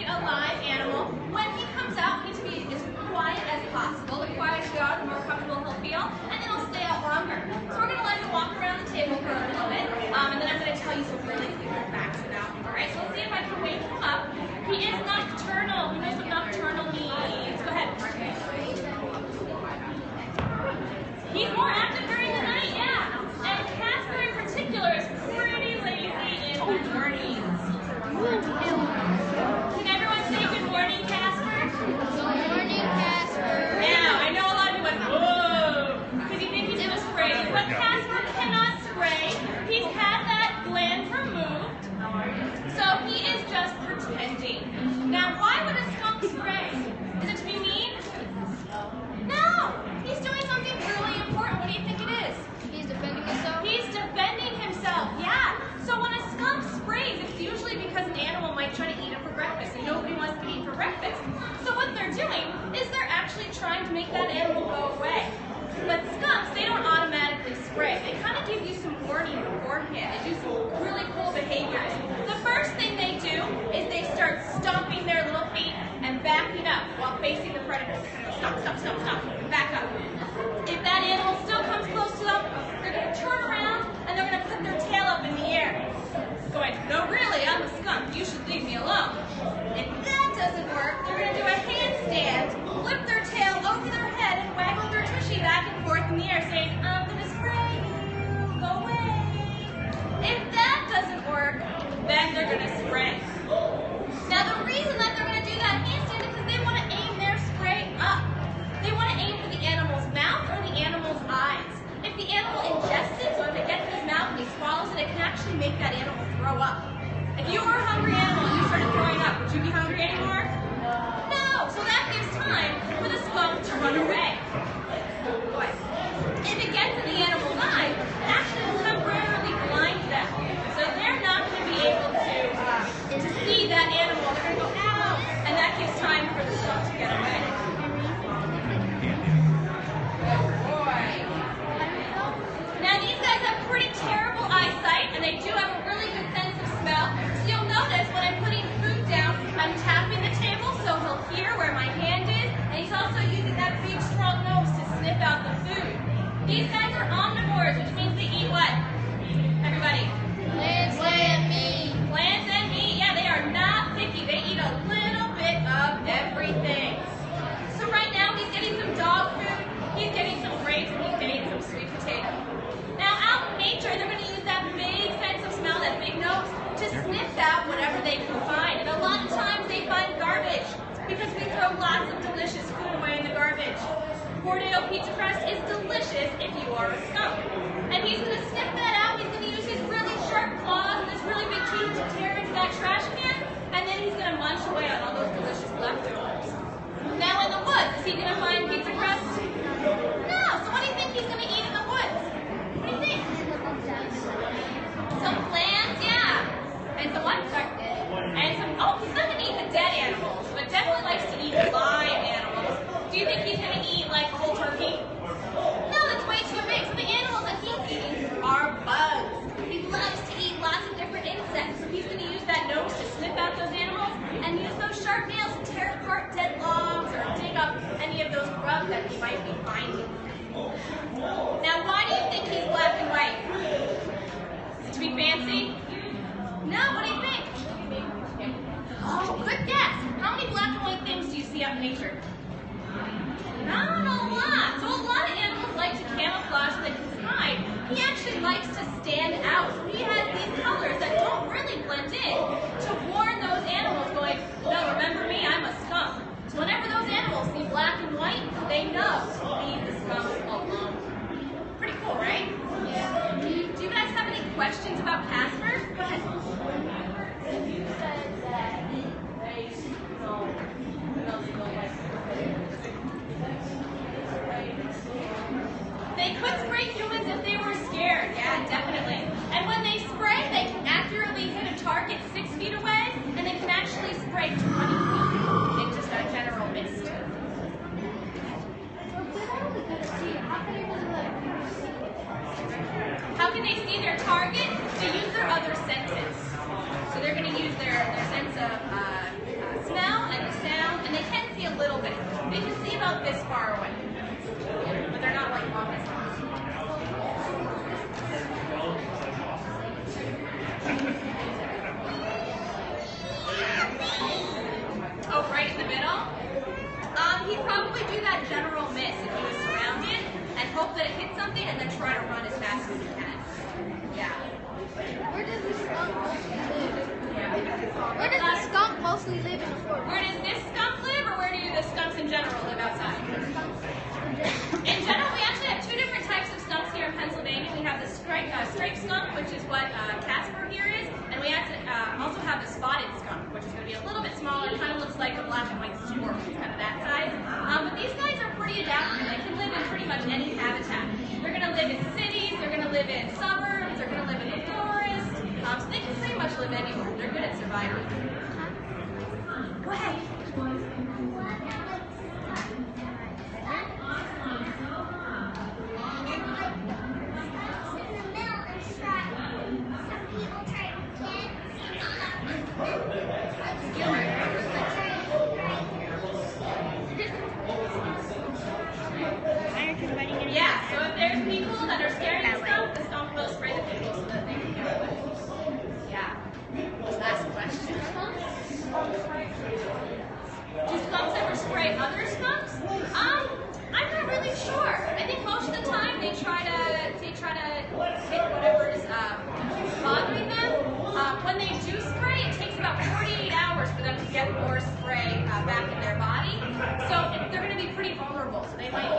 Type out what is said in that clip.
a live animal, when he comes out, he needs to be as quiet as possible. The quieter you are, the more comfortable he'll feel, and then he'll stay out longer. So we're going to let him walk around the table for a little bit, and then I'm going to tell you some really clear facts about him. All right, so let's see if I can wake him up. He is nocturnal. Who knows what nocturnal means? Go ahead. He's more active during the night, yeah. And Casper in particular is pretty lazy in the mornings. Can everyone say good morning, Casper? Good morning, Casper. Now, I know a lot of you went, whoa, because you think he's going to spray. But Casper cannot spray. He's had that gland removed. So he is just pretending. Now, why would a skunk spray? Is it to be mean? No! He's doing something really important. What do you think it is? He's defending himself? He's defending himself, yeah. So when a skunk sprays, it's usually because an animal might try to eat it for breakfast, and nobody wants to eat for breakfast. So what they're doing is they're actually trying to make that animal go away. But skunks, they don't automatically spray. They kind of give you some warning beforehand. They do some really cool behaviors. The first thing they do is they start stomping their little feet and backing up while facing the predator. Stop, stop, stop, stop, and back up. If that animal still comes close to them, they're going to turn around and they're going to put their tail up in the air. Going, no really, I'm a skunk, you should leave me alone. If that doesn't work, they're going to do a handstand, flip their tail over their head and waggle their tushy back and forth in the air saying, I'm going to spray you, go away. If that doesn't work, then they're going to spray. Now the reason that they're going to do that handstand is because they want to aim their spray up. They want to aim for the animal's mouth or the animal's eyes. If the animal ingests it, so if it gets in his mouth and he swallows it, it can actually make that animal throw up. If you were a hungry animal and you started throwing up, would you be hungry anymore? No! So that gives time for the skunk to run away. Boy. If it gets in the animal's eye, it actually will temporarily blind them. So they're not going to be able to see that animal. They're going to go, ow! And that gives time for the skunk to get away. Now these guys have pretty terrible eyesight, and they do have a really good sense of smell. So you'll notice when I'm putting food down, I'm tapping the table so he'll hear where my hand is, and he's also using that big strong nose to sniff out the food. These guys are omnivores, which means they eat what? Everybody? Plants and meat. Plants and meat, yeah, they are not picky. They eat a little bit of everything. So right now he's getting some dog food, he's getting some grapes, and he's getting some sweet potato. Now, out in nature, they're going to use that big sense of smell, that big nose, to sniff out whatever they can find. And a lot of times they find garbage because we throw lots of delicious food away in the garbage. Bordeaux pizza crust is delicious if you are a skunk. And he's going to sniff that out. He's going to use his really sharp claws and this really big teeth to tear into that trash can. And then he's going to munch away on all those delicious leftovers. Now, in the woods, is he going to find pizza crust? No. So what do you think he's going to eat in the woods? What do you think? Some plants, yeah. And some what? And some, oh, he's not going to eat the dead animals, but definitely likes to eat live animals. Do you think he's going to eat like a whole turkey? No, that's way too big. So the animals that he's eating are bugs. He loves to eat lots of different insects. So he's going to use that nose to sniff out those animals and use those sharp nails to tear apart dead logs or dig up any of those grubs that he might be finding. Now, why do you think he's black and white? Is it to be fancy? No, what do you think? Oh, good guess. How many black and white things do you see out in nature? Not a lot. So a lot of animals like to camouflage so they can hide. He actually likes to stand out. So he has these colors that don't really blend in to warn those animals going, no, remember me, I'm a skunk. So whenever those animals see black and white, they know to leave the skunks alone. Pretty cool, right? Yeah. Do you guys have any questions about Casper? Go ahead. You said that they, They could spray humans if they were scared. Yeah, definitely. And when they spray, they can accurately hit a target 6 feet away, and they can actually spray 20 feet in just a general mist. How can they see their target? They use their other senses. So they're going to use their sense of smell, about this far away. But they're not like long as Oh, right in the middle? He'd probably do that general miss if he was surrounded and hope that it hits something and then try to run as fast as he can. Yeah. Where does the skunk mostly live? Where does the skunk mostly live in the forest? Where does this skunk live, or where do the skunks in general live outside? In general, we actually have two different types of skunks here in Pennsylvania. We have the striped skunk, which is what Casper here is, and we also have the spotted skunk, which is going to be a little bit smaller. It kind of looks like a black and white squirrel. It's kind of that size. But these guys are pretty adaptable. They can live in pretty much any habitat. They're going to live in cities. They're going to live in suburbs. They're going to live in the forest. So they can pretty much live anywhere. They're good at surviving. Go ahead. Yeah, so if there's people that are scared of the skunk will spray the people so that they can get away. Yeah. Last question. Do skunks ever spray other skunks? I'm not really sure. I think most of the time they try to hit whatever is bothering them. When they do spray, it takes about 48 hours for them to get more spray back in their body. So they're going to be pretty vulnerable. So they might